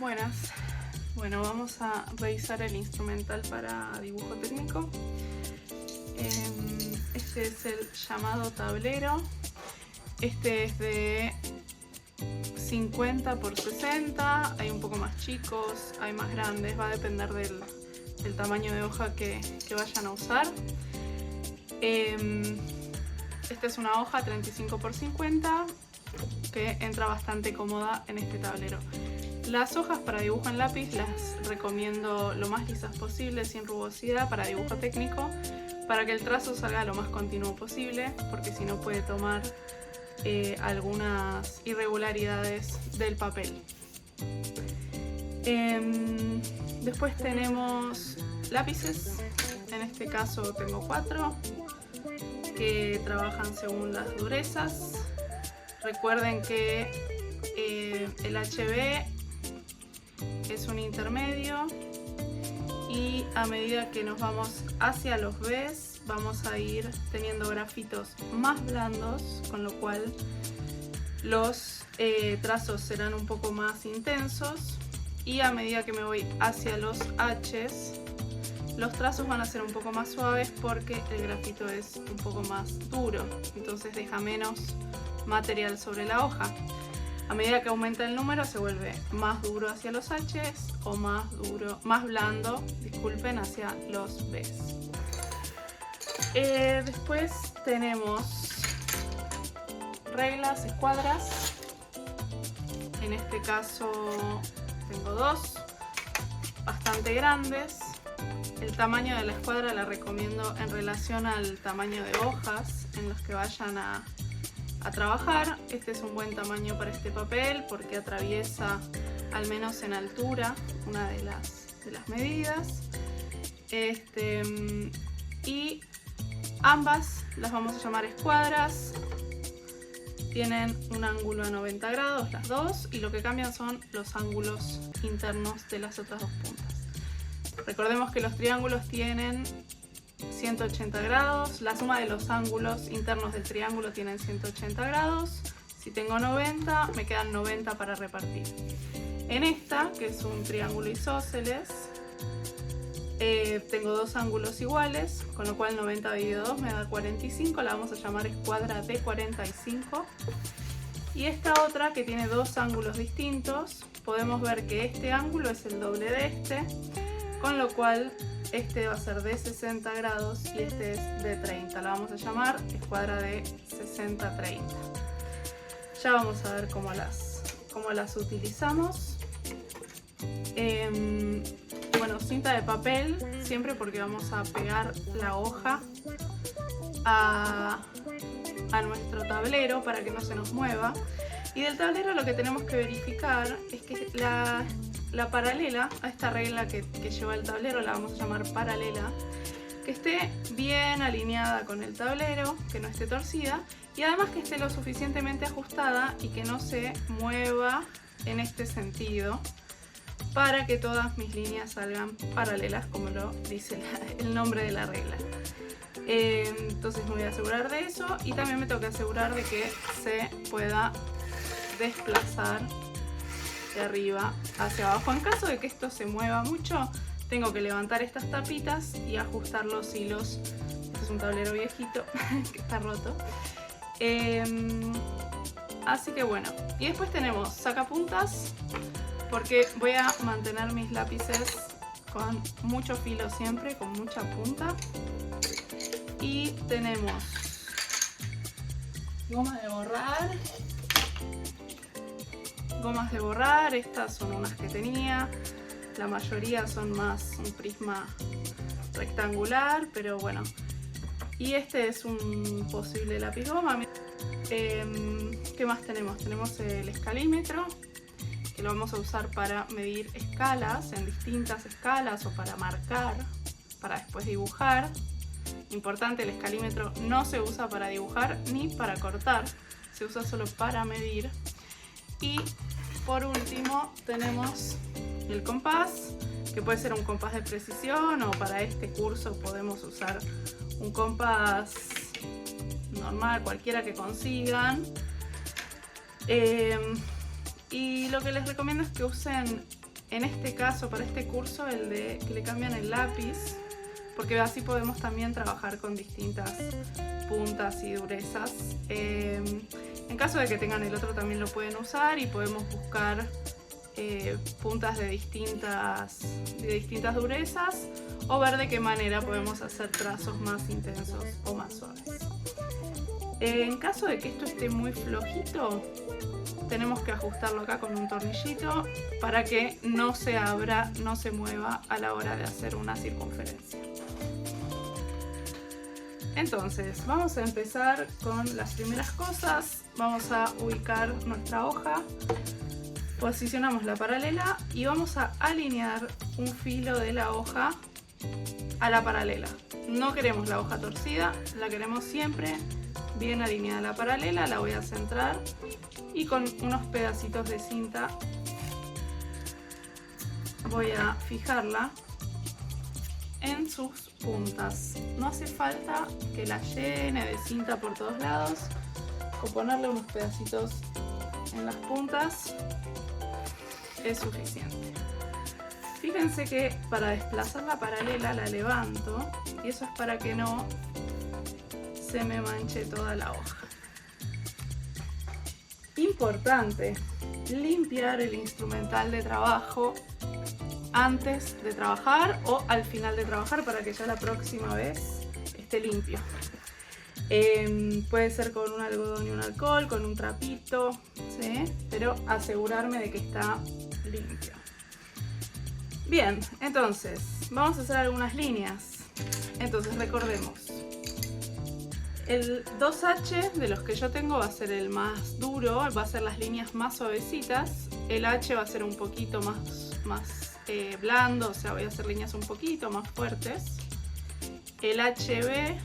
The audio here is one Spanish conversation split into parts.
Buenas. Bueno, vamos a revisar el instrumental para dibujo técnico. Este es el llamado tablero. Este es de 50 por 60. Hay un poco más chicos, hay más grandes. Va a depender del tamaño de hoja que vayan a usar. Esta es una hoja 35 por 50 que entra bastante cómoda en este tablero. Las hojas para dibujo en lápiz las recomiendo lo más lisas posible, sin rugosidad, para dibujo técnico, para que el trazo salga lo más continuo posible, porque si no puede tomar algunas irregularidades del papel. Después tenemos lápices, en este caso tengo 4 que trabajan según las durezas. Recuerden que el HB es un intermedio y a medida que nos vamos hacia los Bs vamos a ir teniendo grafitos más blandos, con lo cual los trazos serán un poco más intensos, y a medida que me voy hacia los Hs los trazos van a ser un poco más suaves porque el grafito es un poco más duro, entonces deja menos material sobre la hoja. A medida que aumenta el número se vuelve más duro hacia los Hs o más blando, disculpen, hacia los Bs. Después tenemos reglas, escuadras. En este caso tengo 2 bastante grandes. El tamaño de la escuadra la recomiendo en relación al tamaño de hojas en los que vayan a trabajar. Este es un buen tamaño para este papel porque atraviesa, al menos en altura, una de las medidas. Y ambas las vamos a llamar escuadras. Tienen un ángulo a 90 grados las dos, y lo que cambian son los ángulos internos de las otras dos puntas. Recordemos que los triángulos tienen 180 grados, la suma de los ángulos internos del triángulo tienen 180 grados. Si tengo 90, me quedan 90 para repartir. En esta, que es un triángulo isósceles, tengo 2 ángulos iguales, con lo cual 90 dividido 2 me da 45, la vamos a llamar escuadra de 45. Y esta otra, que tiene 2 ángulos distintos, podemos ver que este ángulo es el doble de este, con lo cual este va a ser de 60 grados y este es de 30. La vamos a llamar escuadra de 60-30. Ya vamos a ver cómo las utilizamos. Bueno, cinta de papel, siempre, porque vamos a pegar la hoja a nuestro tablero para que no se nos mueva. Y del tablero lo que tenemos que verificar es que la paralela a esta regla que lleva el tablero, la vamos a llamar paralela, que esté bien alineada con el tablero, que no esté torcida, y además que esté lo suficientemente ajustada y que no se mueva en este sentido, para que todas mis líneas salgan paralelas, como lo dice el nombre de la regla. Entonces me voy a asegurar de eso, y también me tengo que asegurar de que se pueda desplazar de arriba hacia abajo. En caso de que esto se mueva mucho, tengo que levantar estas tapitas y ajustar los hilos. Este es un tablero viejito que está roto. Así que bueno, y después tenemos sacapuntas, porque voy a mantener mis lápices con mucho filo siempre, con mucha punta. Y tenemos goma de borrar. Gomas de borrar, estas son unas que tenía, la mayoría son más un prisma rectangular, pero bueno. Y este es un posible lápiz goma. ¿Qué más tenemos? Tenemos el escalímetro, que lo vamos a usar para medir escalas en distintas escalas, o para marcar, para después dibujar. Importante, el escalímetro no se usa para dibujar ni para cortar, se usa solo para medir. Y por último tenemos el compás, que puede ser un compás de precisión, o para este curso podemos usar un compás normal, cualquiera que consigan. Y lo que les recomiendo es que usen en este caso, para este curso, el de que le cambian el lápiz, porque así podemos también trabajar con distintas puntas y durezas. En caso de que tengan el otro también lo pueden usar y podemos buscar puntas de distintas durezas o ver de qué manera podemos hacer trazos más intensos o más suaves. En caso de que esto esté muy flojito, tenemos que ajustarlo acá con un tornillito para que no se abra, no se mueva a la hora de hacer una circunferencia. Entonces, vamos a empezar con las primeras cosas. Vamos a ubicar nuestra hoja, posicionamos la paralela y vamos a alinear un filo de la hoja a la paralela. No queremos la hoja torcida, la queremos siempre bien alineada a la paralela. La voy a centrar y con unos pedacitos de cinta voy a fijarla en sus puntas. No hace falta que la llene de cinta por todos lados, con ponerle unos pedacitos en las puntas es suficiente. Fíjense que para desplazar la paralela la levanto y eso es para que no se me manche toda la hoja. Importante, limpiar el instrumental de trabajo antes de trabajar o al final de trabajar para que ya la próxima vez esté limpio. Puede ser con un algodón y un alcohol, con un trapito, ¿sí? Pero asegurarme de que está limpio. Bien, entonces vamos a hacer algunas líneas. Entonces recordemos, el 2H de los que yo tengo va a ser el más duro, va a ser las líneas más suavecitas. El H va a ser un poquito más blando, o sea, voy a hacer líneas un poquito más fuertes. El HB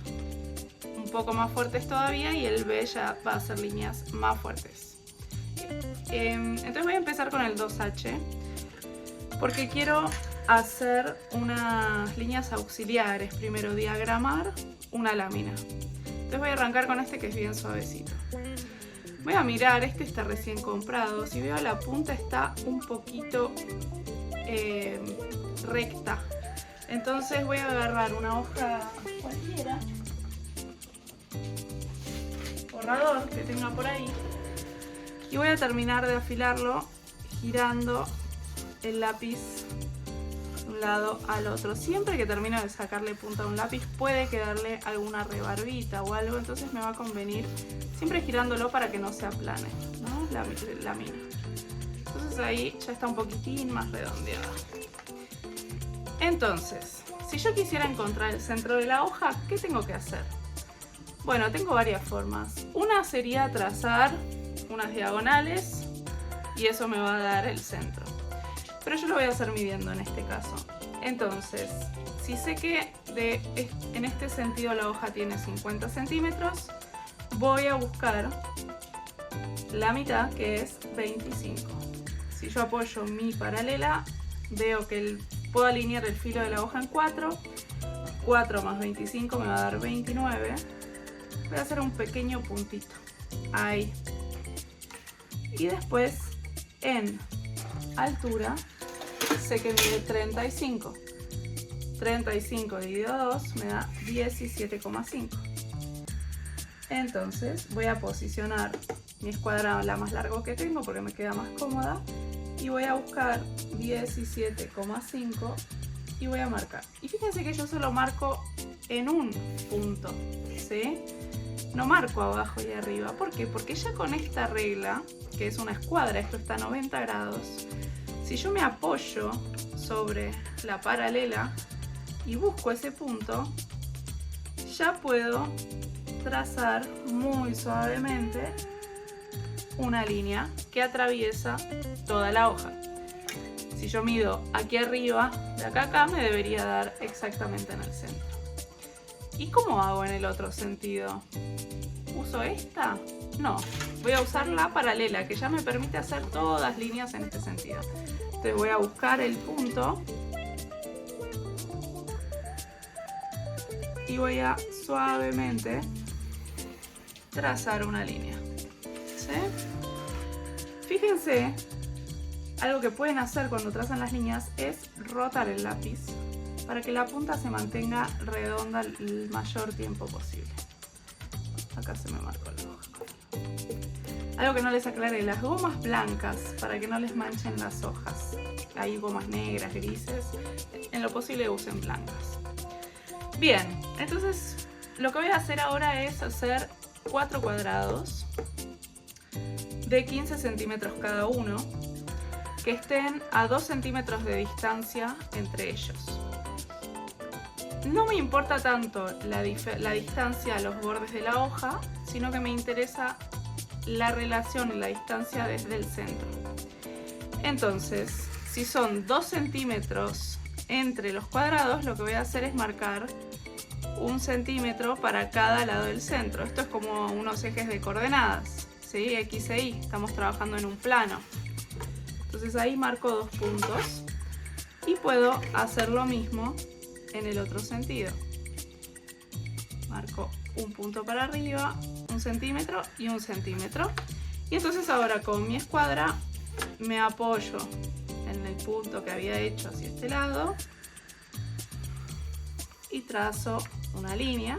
un poco más fuertes todavía y el B ya va a ser líneas más fuertes. Entonces voy a empezar con el 2H porque quiero hacer unas líneas auxiliares. Primero diagramar una lámina. Entonces voy a arrancar con este que es bien suavecito. Voy a mirar, este está recién comprado. Si veo la punta está un poquito recta. Entonces voy a agarrar una hoja cualquiera, borrador que tenga por ahí, y voy a terminar de afilarlo girando el lápiz de un lado al otro. Siempre que termino de sacarle punta a un lápiz puede quedarle alguna rebarbita o algo, entonces me va a convenir siempre girándolo para que no se aplane, ¿no? la mina. Entonces ahí ya está un poquitín más redondeada. Entonces, si yo quisiera encontrar el centro de la hoja, ¿qué tengo que hacer? Bueno, tengo varias formas. Una sería trazar unas diagonales y eso me va a dar el centro. Pero yo lo voy a hacer midiendo en este caso. Entonces, si sé que en este sentido la hoja tiene 50 centímetros, voy a buscar la mitad, que es 25. Si yo apoyo mi paralela, veo que puedo alinear el filo de la hoja en 4. 4 más 25 me va a dar 29. Voy a hacer un pequeño puntito. Ahí. Y después, en altura, sé que mide 35. 35 dividido 2 me da 17,5. Entonces voy a posicionar mi escuadra la más largo que tengo porque me queda más cómoda. Y voy a buscar 17,5 y voy a marcar. Y fíjense que yo solo marco en un punto, ¿sí? No marco abajo y arriba. ¿Por qué? Porque ya con esta regla, que es una escuadra, esto está a 90 grados, si yo me apoyo sobre la paralela y busco ese punto, ya puedo trazar muy suavemente una línea que atraviesa toda la hoja. Si yo mido aquí arriba, de acá a acá, me debería dar exactamente en el centro. ¿Y cómo hago en el otro sentido? ¿Uso esta? No, voy a usar la paralela, que ya me permite hacer todas líneas en este sentido. Entonces voy a buscar el punto y voy a suavemente trazar una línea. ¿Sí? Fíjense, algo que pueden hacer cuando trazan las líneas es rotar el lápiz para que la punta se mantenga redonda el mayor tiempo posible. Acá se me marcó la hoja. Algo que no les aclaré, las gomas blancas, para que no les manchen las hojas. Hay gomas negras, grises, en lo posible usen blancas. Bien, entonces lo que voy a hacer ahora es hacer 4 cuadrados de 15 centímetros cada uno, que estén a 2 centímetros de distancia entre ellos. No me importa tanto la distancia a los bordes de la hoja, sino que me interesa la relación y la distancia desde el centro. Entonces, si son 2 centímetros entre los cuadrados, lo que voy a hacer es marcar 1 centímetro para cada lado del centro. Esto es como unos ejes de coordenadas, ¿sí? X e Y, estamos trabajando en un plano. Entonces ahí marco 2 puntos y puedo hacer lo mismo en el otro sentido. Marco un punto para arriba, 1 centímetro y 1 centímetro. Y entonces ahora con mi escuadra me apoyo en el punto que había hecho hacia este lado y trazo una línea,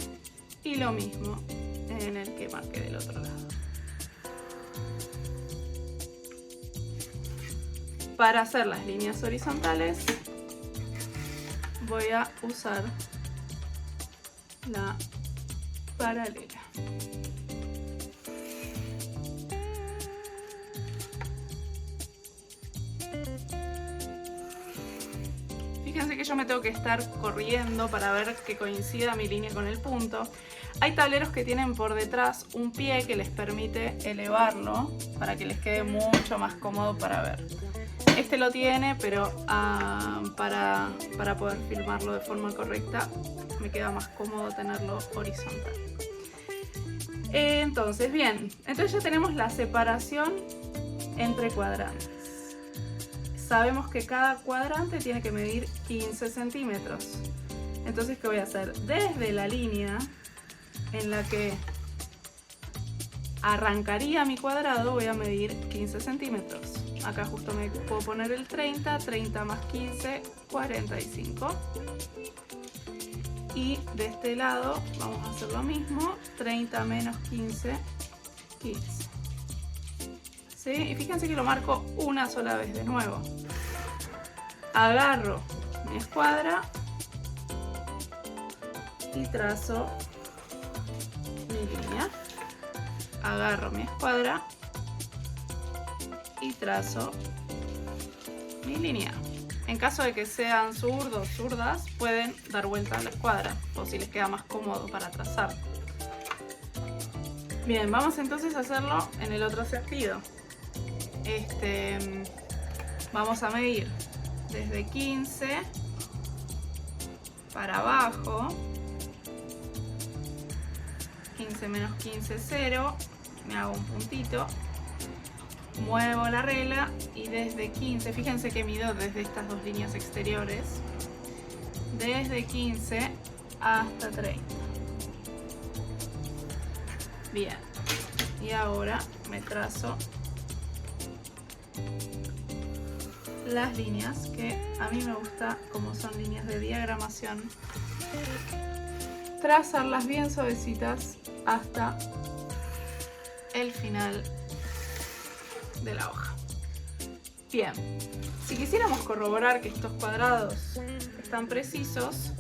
y lo mismo en el que marqué del otro lado. Para hacer las líneas horizontales voy a usar la paralela. Fíjense que yo me tengo que estar corriendo para ver que coincida mi línea con el punto. Hay tableros que tienen por detrás un pie que les permite elevarlo para que les quede mucho más cómodo para ver. Este lo tiene, pero para poder filmarlo de forma correcta me queda más cómodo tenerlo horizontal. Entonces, bien, entonces ya tenemos la separación entre cuadrantes. Sabemos que cada cuadrante tiene que medir 15 centímetros. Entonces, ¿qué voy a hacer? Desde la línea en la que arrancaría mi cuadrado voy a medir 15 centímetros. Acá justo me puedo poner el 30, 30 más 15, 45. Y de este lado vamos a hacer lo mismo, 30 menos 15, 15. ¿Sí? Y fíjense que lo marco una sola vez de nuevo. Agarro mi escuadra y trazo mi línea. Agarro mi escuadra y trazo mi línea. En caso de que sean zurdos, zurdas, pueden dar vuelta a la escuadra, o si les queda más cómodo para trazar. Bien, vamos entonces a hacerlo en el otro sentido. Vamos a medir desde 15 para abajo. 15 menos 15, 0. Me hago un puntito. Muevo la regla y desde 15, fíjense que mido desde estas dos líneas exteriores, desde 15 hasta 30. Bien, y ahora me trazo las líneas, que a mí me gusta, como son líneas de diagramación, trazarlas bien suavecitas hasta el final de la hoja. Bien, si quisiéramos corroborar que estos cuadrados están precisos,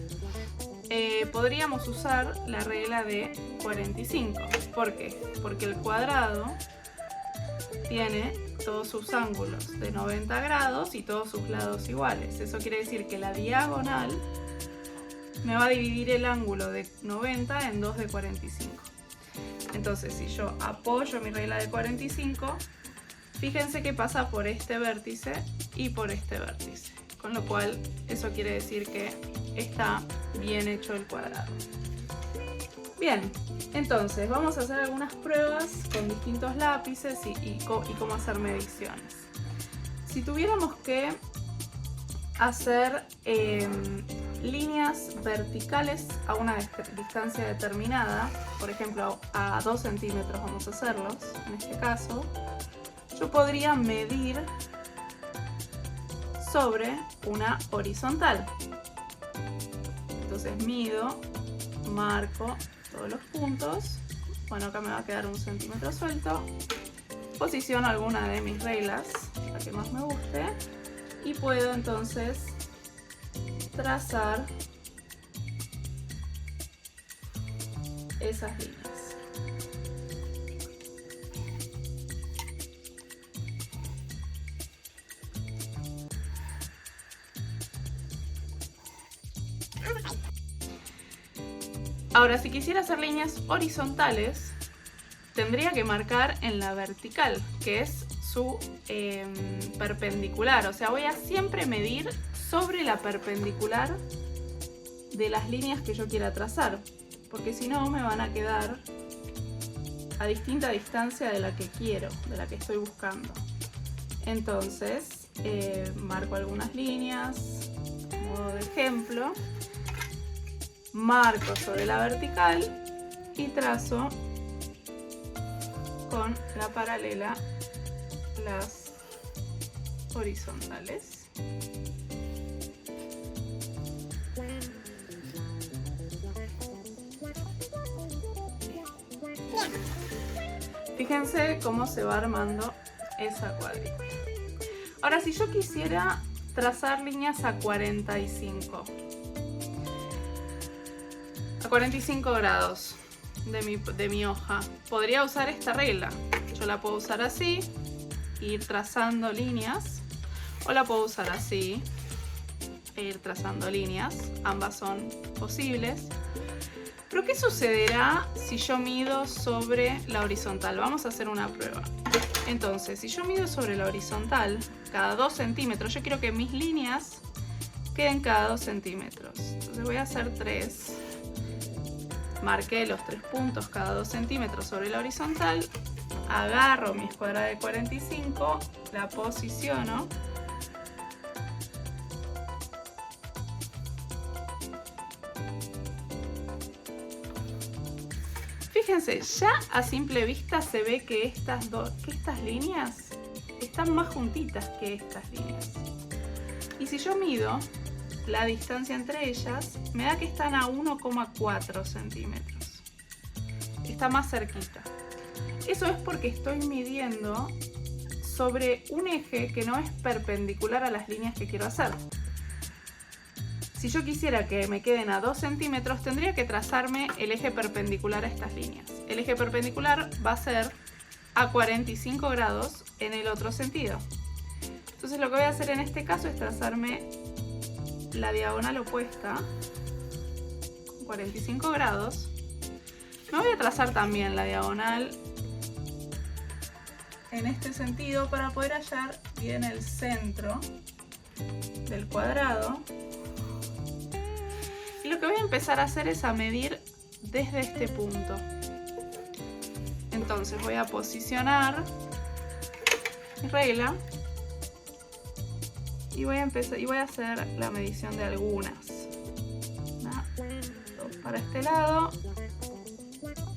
podríamos usar la regla de 45. ¿Por qué? Porque el cuadrado tiene todos sus ángulos de 90 grados y todos sus lados iguales. Eso quiere decir que la diagonal me va a dividir el ángulo de 90 en 2 de 45. Entonces, si yo apoyo mi regla de 45, fíjense que pasa por este vértice y por este vértice, con lo cual eso quiere decir que está bien hecho el cuadrado. Bien, entonces vamos a hacer algunas pruebas con distintos lápices y cómo hacer mediciones. Si tuviéramos que hacer líneas verticales a una distancia determinada, por ejemplo a 2 centímetros vamos a hacerlos, en este caso, yo podría medir sobre una horizontal. Entonces mido, marco todos los puntos. Bueno, acá me va a quedar 1 centímetro suelto. Posiciono alguna de mis reglas, la que más me guste, y puedo entonces trazar esas líneas. Ahora, si quisiera hacer líneas horizontales, tendría que marcar en la vertical, que es su perpendicular. O sea, voy a siempre medir sobre la perpendicular de las líneas que yo quiera trazar, porque si no me van a quedar a distinta distancia de la que quiero, de la que estoy buscando. Entonces, marco algunas líneas, a modo de ejemplo. Marco sobre la vertical y trazo con la paralela las horizontales. Fíjense cómo se va armando esa cuadrícula. Ahora, si yo quisiera trazar líneas a 45 grados de mi hoja, podría usar esta regla. Yo la puedo usar así, ir trazando líneas, o la puedo usar así e ir trazando líneas. Ambas son posibles. Pero ¿qué sucederá si yo mido sobre la horizontal? Vamos a hacer una prueba. Entonces, si yo mido sobre la horizontal cada 2 centímetros, yo quiero que mis líneas queden cada 2 centímetros. Entonces voy a hacer 3. Marqué los 3 puntos cada 2 centímetros sobre la horizontal. Agarro mi escuadra de 45, la posiciono. Fíjense, ya a simple vista se ve que estas líneas están más juntitas que estas líneas. Y si yo mido la distancia entre ellas, me da que están a 1,4 centímetros. Está más cerquita. Eso es porque estoy midiendo sobre un eje que no es perpendicular a las líneas que quiero hacer. Si yo quisiera que me queden a 2 centímetros, tendría que trazarme el eje perpendicular a estas líneas. El eje perpendicular va a ser a 45 grados en el otro sentido. Entonces lo que voy a hacer en este caso es trazarme la diagonal opuesta, 45 grados. Me voy a trazar también la diagonal en este sentido para poder hallar bien el centro del cuadrado. Y lo que voy a empezar a hacer es a medir desde este punto. Entonces voy a posicionar mi regla y voy a hacer la medición de algunas. 2 para este lado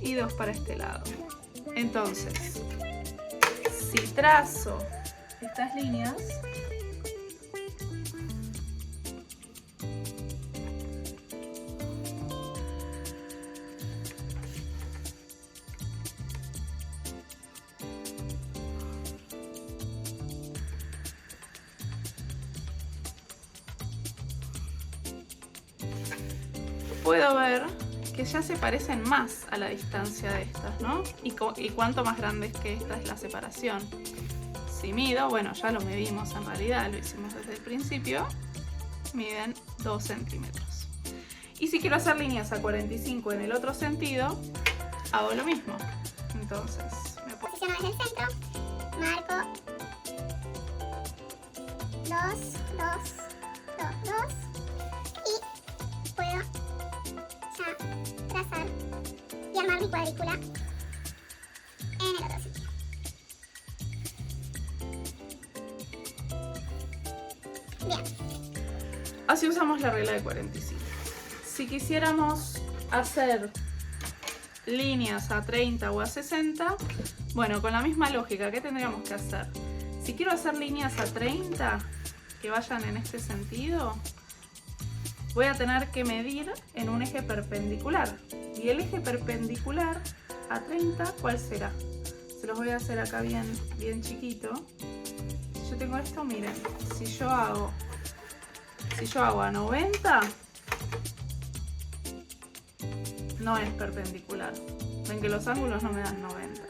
y 2 para este lado. Entonces, si trazo estas líneas, puedo ver que ya se parecen más a la distancia de estas, ¿no? Y cuánto más grande es que esta es la separación. Si mido, bueno, ya lo medimos en realidad, lo hicimos desde el principio, miden 2 centímetros. Y si quiero hacer líneas a 45 en el otro sentido, hago lo mismo. Entonces, me posiciono en el centro, marco 2, 2, 2, 2 y puedo ya trazar y armar mi cuadrícula en el otro sitio. Bien. Así usamos la regla de 45. Si quisiéramos hacer líneas a 30 o a 60, bueno, con la misma lógica, ¿qué tendríamos que hacer? Si quiero hacer líneas a 30, que vayan en este sentido, voy a tener que medir en un eje perpendicular. Y el eje perpendicular a 30, ¿cuál será? Se los voy a hacer acá bien chiquito. Si yo tengo esto, miren, si yo hago a 90, no es perpendicular. Ven que los ángulos no me dan 90.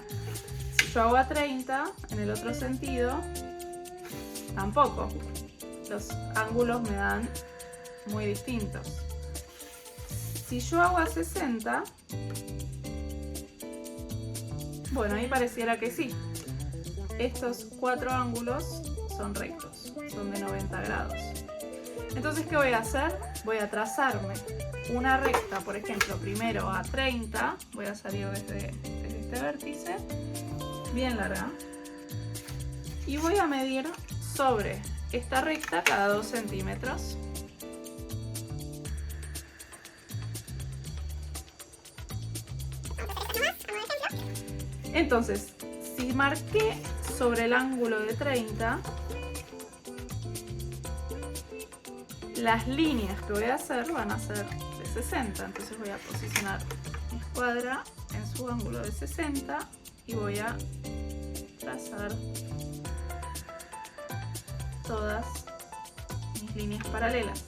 Si yo hago a 30, en el otro sentido, tampoco. Los ángulos me dan muy distintos. Si yo hago a 60, bueno, ahí pareciera que sí. Estos 4 ángulos son rectos, son de 90 grados. Entonces, ¿qué voy a hacer? Voy a trazarme una recta, por ejemplo, primero a 30. Voy a salir desde este vértice, bien larga. Y voy a medir sobre esta recta cada 2 centímetros. Entonces, si marqué sobre el ángulo de 30, las líneas que voy a hacer van a ser de 60. Entonces voy a posicionar mi escuadra en su ángulo de 60 y voy a trazar todas mis líneas paralelas.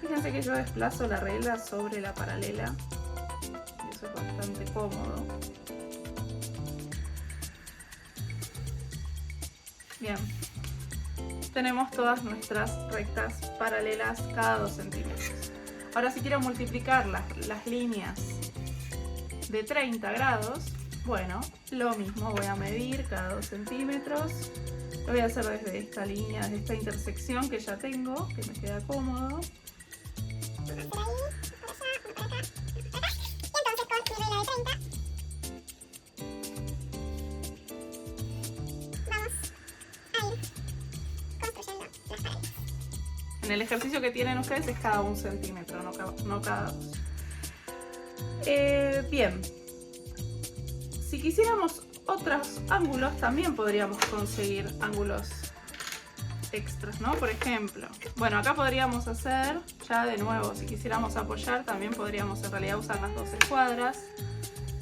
Fíjense que yo desplazo la regla sobre la paralela y eso es bastante cómodo. Bien, tenemos todas nuestras rectas paralelas cada 2 centímetros. Ahora, si quiero multiplicar las líneas de 30 grados, bueno, lo mismo, voy a medir cada 2 centímetros. Lo voy a hacer desde esta línea, desde esta intersección que ya tengo, que me queda cómodo. En el ejercicio que tienen ustedes es cada 1 centímetro, no cada 2. Bien, si quisiéramos otros ángulos, también podríamos conseguir ángulos extras, ¿no? Por ejemplo, bueno, acá podríamos hacer, ya de nuevo, si quisiéramos apoyar, también podríamos en realidad usar las 2 escuadras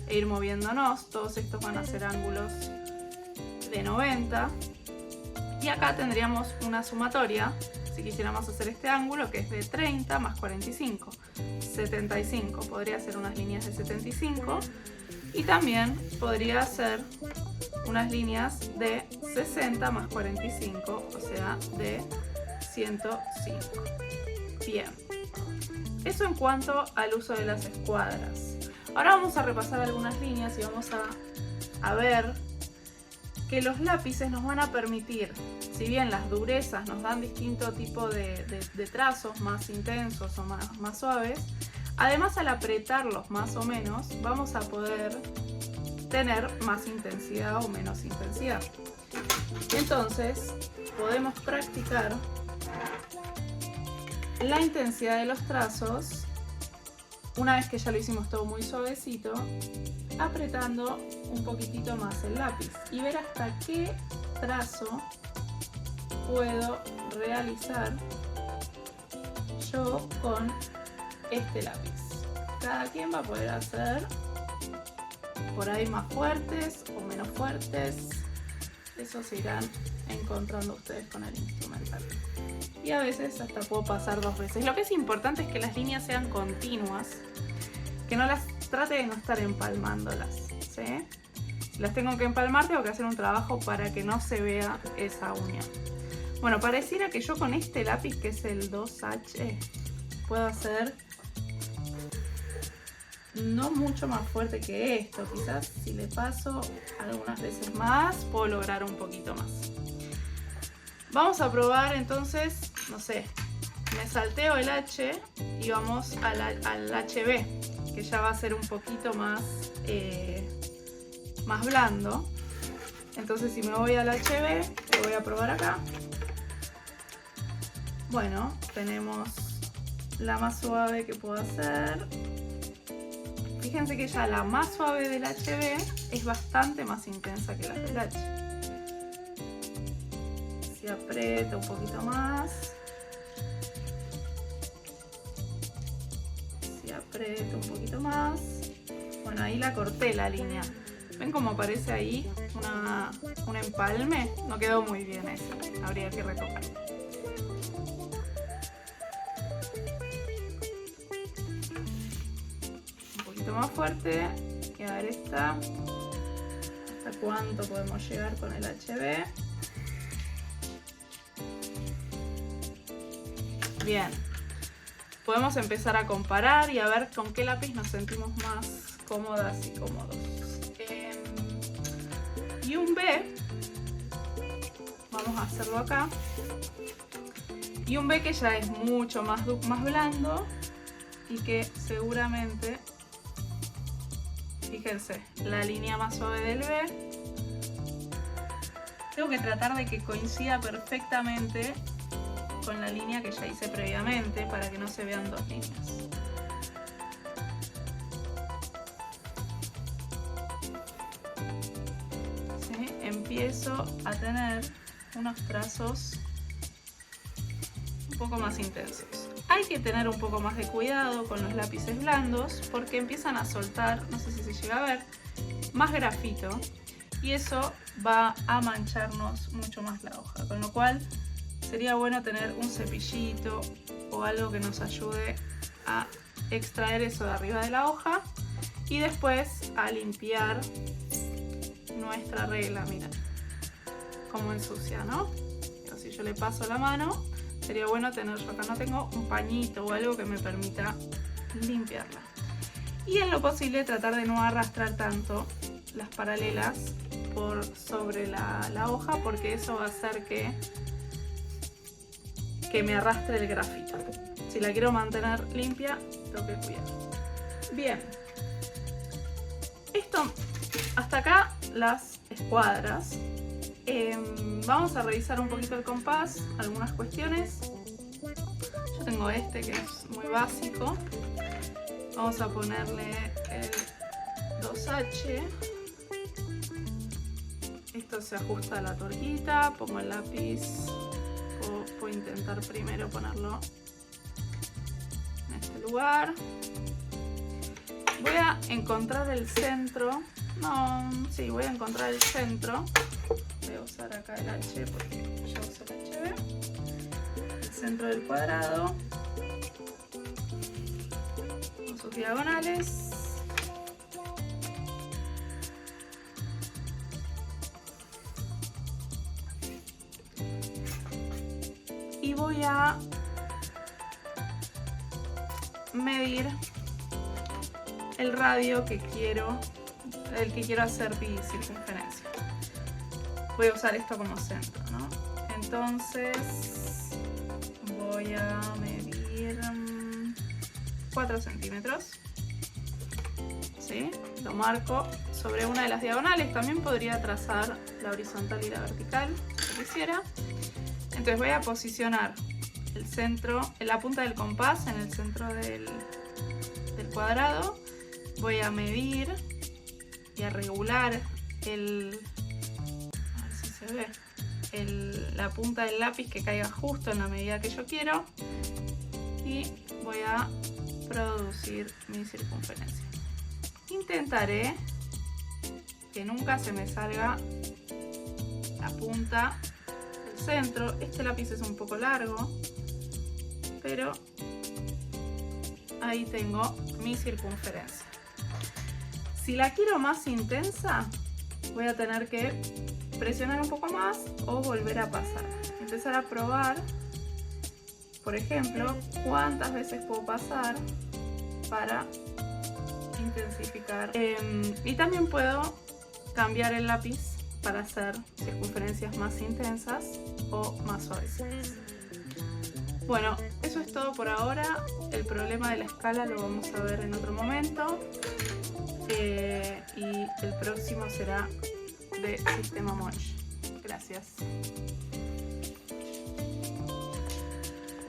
e ir moviéndonos. Todos estos van a ser ángulos de 90. Y acá tendríamos una sumatoria. Si quisiéramos hacer este ángulo, que es de 30 más 45, 75. Podría hacer unas líneas de 75 y también podría hacer unas líneas de 60 más 45, o sea, de 105. Bien, eso en cuanto al uso de las escuadras. Ahora vamos a repasar algunas líneas y vamos a ver que los lápices nos van a permitir, si bien las durezas nos dan distinto tipo de trazos más intensos o más suaves, además al apretarlos más o menos vamos a poder tener más intensidad o menos intensidad. Entonces podemos practicar la intensidad de los trazos una vez que ya lo hicimos todo muy suavecito, apretando un poquitito más el lápiz y ver hasta qué trazo puedo realizar yo con este lápiz. Cada quien va a poder hacer por ahí más fuertes o menos fuertes. Eso se irán encontrando ustedes con el instrumental. Y a veces hasta puedo pasar 2 veces. Lo que es importante es que las líneas sean continuas, que no las trate de no estar empalmándolas, ¿sí? Si las tengo que empalmar, tengo que hacer un trabajo para que no se vea esa unión. Bueno, pareciera que yo con este lápiz, que es el 2H, puedo hacer no mucho más fuerte que esto. Quizás si le paso algunas veces más, puedo lograr un poquito más. Vamos a probar entonces, no sé, me salteo el H y vamos al HB, que ya va a ser un poquito más blando. Entonces si me voy al HB, lo voy a probar acá. Bueno, tenemos la más suave que puedo hacer. Fíjense que ya la más suave del HB es bastante más intensa que la del H. Si aprieto un poquito más. Si aprieto un poquito más. Bueno, ahí la corté la línea. ¿Ven cómo aparece ahí un empalme? No quedó muy bien eso. Habría que retocarlo. Un poquito más fuerte. Y a ver esta. ¿Hasta cuánto podemos llegar con el HB? Bien. Podemos empezar a comparar y a ver con qué lápiz nos sentimos más cómodas y cómodos. Y un B, vamos a hacerlo acá. Y un B que ya es mucho más blando y que seguramente, fíjense, la línea más suave del B. Tengo que tratar de que coincida perfectamente con la línea que ya hice previamente para que no se vean dos líneas. ¿Sí? Empiezo a tener unos trazos un poco más intensos. Hay que tener un poco más de cuidado con los lápices blandos porque empiezan a soltar, no sé si se llega a ver, más grafito y eso va a mancharnos mucho más la hoja, con lo cual sería bueno tener un cepillito o algo que nos ayude a extraer eso de arriba de la hoja y después a limpiar nuestra regla. Mira cómo ensucia, ¿no? Entonces, si yo le paso la mano, sería bueno tener, yo acá no tengo un pañito o algo que me permita limpiarla. Y en lo posible tratar de no arrastrar tanto las paralelas por sobre la hoja porque eso va a hacer que me arrastre el grafito. Si la quiero mantener limpia, tengo que cuidar. Bien. Esto, hasta acá las escuadras. Vamos a revisar un poquito el compás, algunas cuestiones. Yo tengo este que es muy básico. Vamos a ponerle el 2H. Esto se ajusta a la torquita, pongo el lápiz. Voy a intentar primero ponerlo en este lugar. Voy a encontrar el centro. No, sí, voy a encontrar el centro. Voy a usar acá el H porque ya usé el HB. El centro del cuadrado. Con sus diagonales. Y voy a medir el radio que quiero, el que quiero hacer bicircunferencia. Voy a usar esto como centro, ¿no? Entonces voy a medir 4 centímetros. ¿Sí? Lo marco sobre una de las diagonales. También podría trazar la horizontal y la vertical, si quisiera. Entonces voy a posicionar el centro, en la punta del compás en el centro del cuadrado. Voy a medir y a regular a ver si se ve, la punta del lápiz que caiga justo en la medida que yo quiero. Y voy a producir mi circunferencia. Intentaré que nunca se me salga la punta centro. Este lápiz es un poco largo, pero ahí tengo mi circunferencia. Si la quiero más intensa, voy a tener que presionar un poco más o volver a pasar. Empezar a probar, por ejemplo, cuántas veces puedo pasar para intensificar. Y también puedo cambiar el lápiz para hacer circunferencias más intensas o más suavecitas. Bueno, eso es todo por ahora. El problema de la escala lo vamos a ver en otro momento. Y el próximo será de sistema Monge. Gracias.